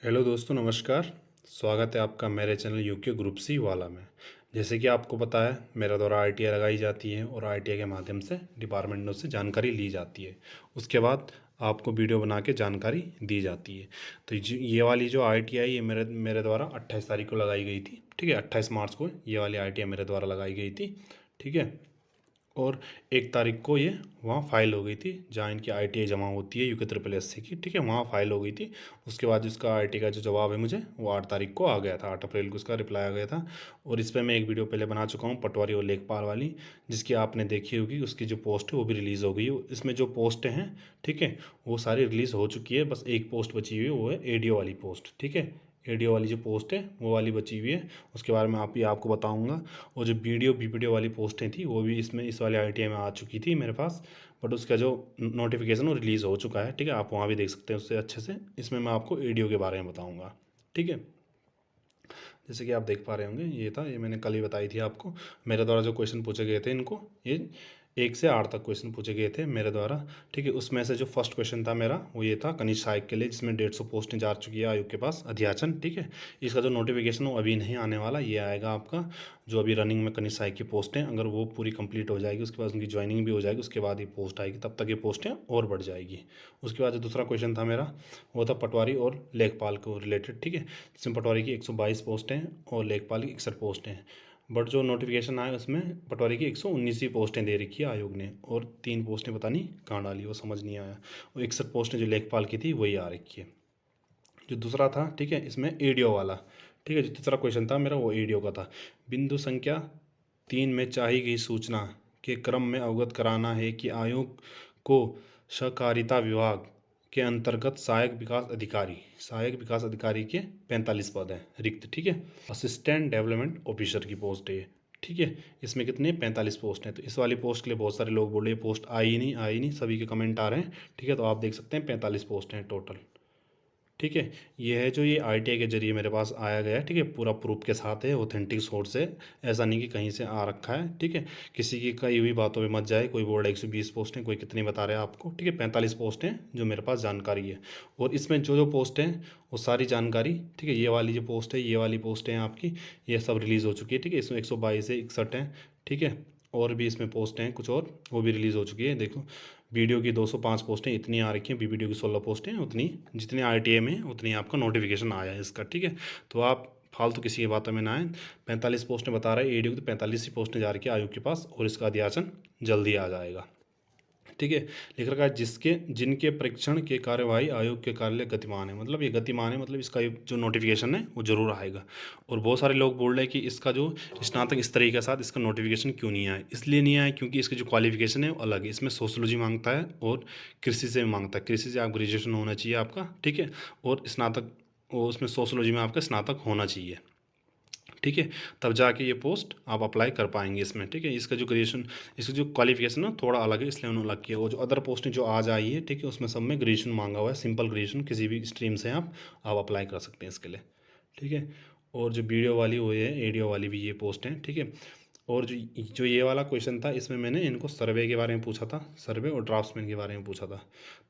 Hello दोस्तों, नमस्कार। स्वागत है आपका मेरे चैनल यूके ग्रुप सी वाला में। जैसे कि आपको पता है, मेरे द्वारा आईटीआई लगाई जाती है और आईटीआई के माध्यम से डिपार्टमेंटों से जानकारी ली जाती है। उसके बाद आपको वीडियो बना के जानकारी दी जाती है। तो ये वाली जो आईटीआई ये मेरे द्वारा 28 तारीख को लगाई गई थी। ठीक है, 28 मार्च को ये वाली आईटीआई मेरे द्वारा लगाई गई थी। ठीक है, और 1 तारीख को ये वहाँ फ़ाइल हो गई थी जहाँ इनकी आईटीआई जमा होती है यूके ट्रिपल एस सी की। ठीक है, वहाँ फ़ाइल हो गई थी। उसके बाद इसका आईटी का जो जवाब है मुझे वो 8 तारीख को आ गया था, 8 अप्रैल को उसका रिप्लाई आ गया था। और इस पर मैं एक वीडियो पहले बना चुका हूँ, पटवारी और लेखपाल वाली, जिसकी आपने देखी होगी। उसकी जो पोस्ट है वो भी रिलीज़ हो गई है। इसमें जो पोस्टें हैं, ठीक है, वो सारी रिलीज़ हो चुकी है। बस एक पोस्ट बची हुई है, वो है एडीओ वाली पोस्ट। ठीक है, एडीओ वाली जो पोस्ट है वो वाली बची हुई है। उसके बारे में आपको बताऊंगा। और जो वीडियो बीपीडीओ वाली पोस्टें थी वो भी इसमें इस वाले आईटीआई में आ चुकी थी मेरे पास। बट उसका जो नोटिफिकेशन वो रिलीज़ हो चुका है। ठीक है, आप वहाँ भी देख सकते हैं उससे अच्छे से। इसमें मैं आपको एडीओ के बारे में बताऊँगा। ठीक है, जैसे कि आप देख पा रहे होंगे, ये था, ये मैंने कल ही बताई थी आपको। मेरे द्वारा जो क्वेश्चन पूछे गए थे इनको, ये 1 से 8 तक क्वेश्चन पूछे गए थे मेरे द्वारा। ठीक है, उसमें से जो फर्स्ट क्वेश्चन था मेरा वो ये था कनिष्ठ सहायक के लिए, जिसमें 150 पोस्टें जा चुकी है आयोग के पास, अध्याचन। ठीक है, इसका जो नोटिफिकेशन वो अभी नहीं आने वाला, ये आएगा आपका जो अभी रनिंग में कनिष्ठ सहायक की पोस्टें, अगर वो पूरी कंप्लीट हो जाएगी, उसके बाद उनकी ज्वाइनिंग भी हो जाएगी, उसके बाद ये पोस्ट आएगी, तब तक ये पोस्टें और बढ़ जाएगी। उसके बाद जो दूसरा क्वेश्चन था मेरा वो था पटवारी और लेखपाल को रिलेटेड। ठीक है, जिसमें पटवारी की 122 पोस्टें हैं और लेखपाल की 61 पोस्टें हैं। बट जो नोटिफिकेशन आया उसमें पटवारी की 119 पोस्टें दे रखी है आयोग ने, और 3 पोस्टें पता नहीं कहाँ डाली, वो समझ नहीं आया। और 61 पोस्टें जो लेखपाल की थी वही आ रखी है। जो दूसरा था, ठीक है, इसमें एडीओ वाला। ठीक है, जो तीसरा क्वेश्चन था मेरा वो एडीओ का था। बिंदु संख्या 3 में चाही गई सूचना के क्रम में अवगत कराना है कि आयोग को सहकारिता विभाग के अंतर्गत सहायक विकास अधिकारी के 45 पद हैं रिक्त। ठीक है, असिस्टेंट डेवलपमेंट ऑफिसर की पोस्ट है। ठीक है, इसमें कितने 45 पोस्ट हैं। तो इस वाली पोस्ट के लिए बहुत सारे लोग बोल रहे हैं पोस्ट आई नहीं, सभी के कमेंट आ रहे हैं। ठीक है, तो आप देख सकते हैं 45 पोस्ट हैं टोटल। ठीक है, ये है जो ये आईटीआई के जरिए मेरे पास आया गया है। ठीक है, पूरा प्रूफ के साथ है, ऑथेंटिक सोर्स है, ऐसा नहीं कि कहीं से आ रखा है। ठीक है, किसी की कई हुई बातों में मत जाए। कोई बोल रहा है 120 पोस्ट हैं, कोई कितनी बता रहे हैं आपको। ठीक है, 45 पोस्ट हैं जो मेरे पास जानकारी है। और इसमें जो जो पोस्ट हैं वो सारी जानकारी, ठीक है, ये वाली जो पोस्ट है, ये वाली पोस्ट हैं आपकी, ये सब रिलीज़ हो चुकी है। ठीक है, इसमें 122 है, 61 है। ठीक है, और भी इसमें पोस्ट हैं कुछ और, वो भी रिलीज़ हो चुकी है। देखो, वीडियो की 205 पोस्टें इतनी आ रखी हैं, बीवीडियो की 16 पोस्टें, उतनी जितनी आईटीआई में उतनी आपका नोटिफिकेशन आया है इसका। ठीक है, तो आप फालतू किसी की बातों में ना आए। 45 पोस्टें बता रहा है एडीओ की, तो 45 ही पोस्टें जा रही है आयोग के पास, और इसका अध्याचन जल्दी आ जाएगा। ठीक है, लिख रखा है जिनके परीक्षण के कार्यवाही आयोग के कार्यालय गतिमान है। मतलब ये गतिमान है, मतलब इसका जो नोटिफिकेशन है वो जरूर आएगा। और बहुत सारे लोग बोल रहे हैं कि इसका जो स्नातक स्तरीय के साथ इसका नोटिफिकेशन क्यों नहीं आया। इसलिए नहीं आया क्योंकि इसकी जो क्वालिफिकेशन है वो अलग है। इसमें सोशोलॉजी मांगता है और कृषि से मांगता है। कृषि से आप ग्रेजुएशन होना चाहिए आपका। ठीक है, और स्नातक, और उसमें सोशोलॉजी में आपका स्नातक होना चाहिए। ठीक है, तब जाके ये पोस्ट आप अप्लाई कर पाएंगे इसमें। ठीक है, इसका जो ग्रेजुएशन, इसका जो क्वालिफिकेशन है थोड़ा अलग है, इसलिए उन्होंने अलग किया। वो जो अदर पोस्टें जो आज आई है, ठीक है, उसमें सब में ग्रेजुएशन मांगा हुआ है। सिंपल ग्रेजुएशन किसी भी स्ट्रीम से आप अप्लाई कर सकते हैं इसके लिए। ठीक है, और जो वीडियो वाली वो है, एडियो वाली भी ये पोस्ट है। ठीक है, और जो ये वाला क्वेश्चन था, इसमें मैंने इनको सर्वे के बारे में पूछा था, सर्वे और ड्राफ्ट्समैन के बारे में पूछा था।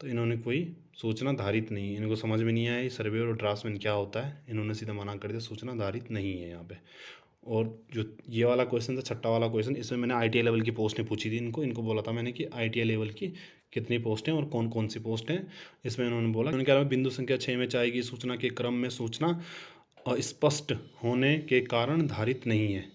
तो इन्होंने कोई सूचना धारित नहीं है, इनको समझ में नहीं आया सर्वे और ड्राफ्ट्समैन क्या होता है। इन्होंने सीधा मना कर दिया, सूचना धारित नहीं है यहाँ पे। और जो ये वाला क्वेश्चन था, छठा वाला क्वेश्चन, इसमें मैंने आईटीआई लेवल की पोस्टें पूछी थी इनको बोला था मैंने कि आईटीआई लेवल की कितनी पोस्टें और कौन कौन सी पोस्ट हैं। इसमें उन्होंने बोला, उन्होंने कहा बिंदु संख्या 6 में चाहेगी सूचना के क्रम में सूचना अस्पष्ट होने के कारण धारित नहीं है,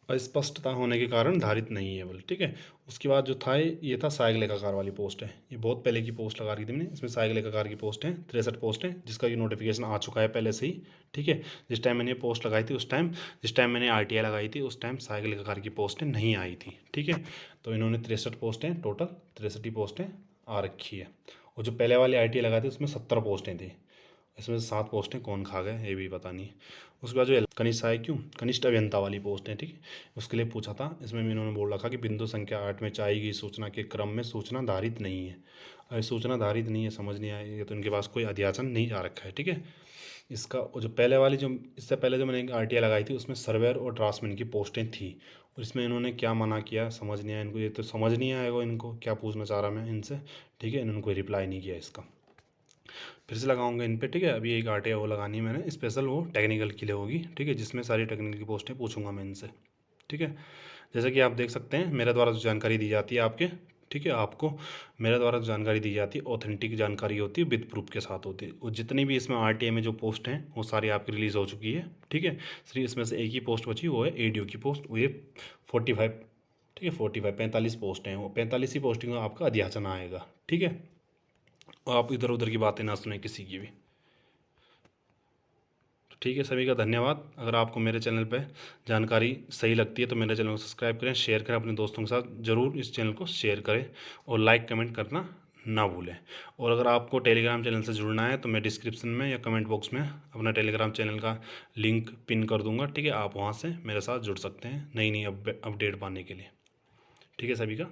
अस्पष्टता होने के कारण धारित नहीं है बोले। ठीक है, उसके बाद जो था ये था सहायक लेखाकार वाली पोस्ट है। ये बहुत पहले की पोस्ट लगा रही थी मैंने। इसमें सहायक लेखाकार की पोस्ट है 63 पोस्ट है, जिसका ये नोटिफिकेशन आ चुका है पहले से ही। ठीक है, जिस टाइम मैंने ये पोस्ट लगाई थी जिस टाइम मैंने आरटीआई लगाई थी उस टाइम सहायक लेखाकार की पोस्टें नहीं आई थी। ठीक है, तो इन्होंने 63 पोस्टें, टोटल 63 पोस्टें आ रखी है। और जो पहले वाली आरटीआई लगाई थी उसमें 70 पोस्टें थी। इसमें से 7 पोस्टें कौन खा गए ये भी पता नहीं। उसके बाद जो कनिष्ठ सहायक क्यों कनिष्ठ अभियंता वाली पोस्ट है, ठीक है, उसके लिए पूछा था। इसमें भी इन्होंने बोल रखा कि बिंदु संख्या 8 में चाहिए गई सूचना के क्रम में सूचना धारित नहीं है। अरे सूचना धारित नहीं है, समझ नहीं आया, ये तो इनके पास कोई अध्याचन नहीं आ रखा है। ठीक है, इसका जो पहले वाली जो इससे पहले जो मैंने आरटीआई लगाई थी उसमें सर्वेयर और ड्राफ्ट्समैन की पोस्टें थी। और इसमें इन्होंने क्या मना किया समझ नहीं आया इनको। ये तो समझ नहीं आएगा इनको क्या पूछना चाह रहा मैं इनसे। ठीक है, इन्होंने कोई रिप्लाई नहीं किया इसका। फिर से लगाऊंगा इन पे, ठीक है। अभी एक RTI वो लगानी है मैंने स्पेशल, वो टेक्निकल के लिए होगी, ठीक है, जिसमें सारी टेक्निकल की पोस्टें पूछूंगा मैं इनसे, ठीक है। जैसे कि आप देख सकते हैं मेरे द्वारा जो जानकारी दी जाती है आपके, ठीक है, आपको मेरे द्वारा जो जानकारी दी जाती है ऑथेंटिक जानकारी होती है, विद प्रूफ के साथ होती है। और जितनी भी इसमें RTI में जो पोस्ट हैं वो सारी आपकी रिलीज़ हो चुकी है, ठीक है। सिर्फ इसमें से एक ही पोस्ट बची, वो है ADO की पोस्ट, वो ये 45, ठीक है, 45 पोस्ट हैं, वो 45 ही पोस्टिंग में आपका अध्याचन आएगा, ठीक है। और आप इधर उधर की बातें ना सुने किसी की भी। तो ठीक है, सभी का धन्यवाद। अगर आपको मेरे चैनल पे जानकारी सही लगती है तो मेरे चैनल को सब्सक्राइब करें, शेयर करें अपने दोस्तों के साथ, ज़रूर इस चैनल को शेयर करें और लाइक कमेंट करना ना भूलें। और अगर आपको टेलीग्राम चैनल से जुड़ना है तो मैं डिस्क्रिप्शन में या कमेंट बॉक्स में अपना टेलीग्राम चैनल का लिंक पिन कर दूंगा, ठीक है। आप वहाँ से मेरे साथ जुड़ सकते हैं नई नई अपडेट पाने के लिए, ठीक है। सभी का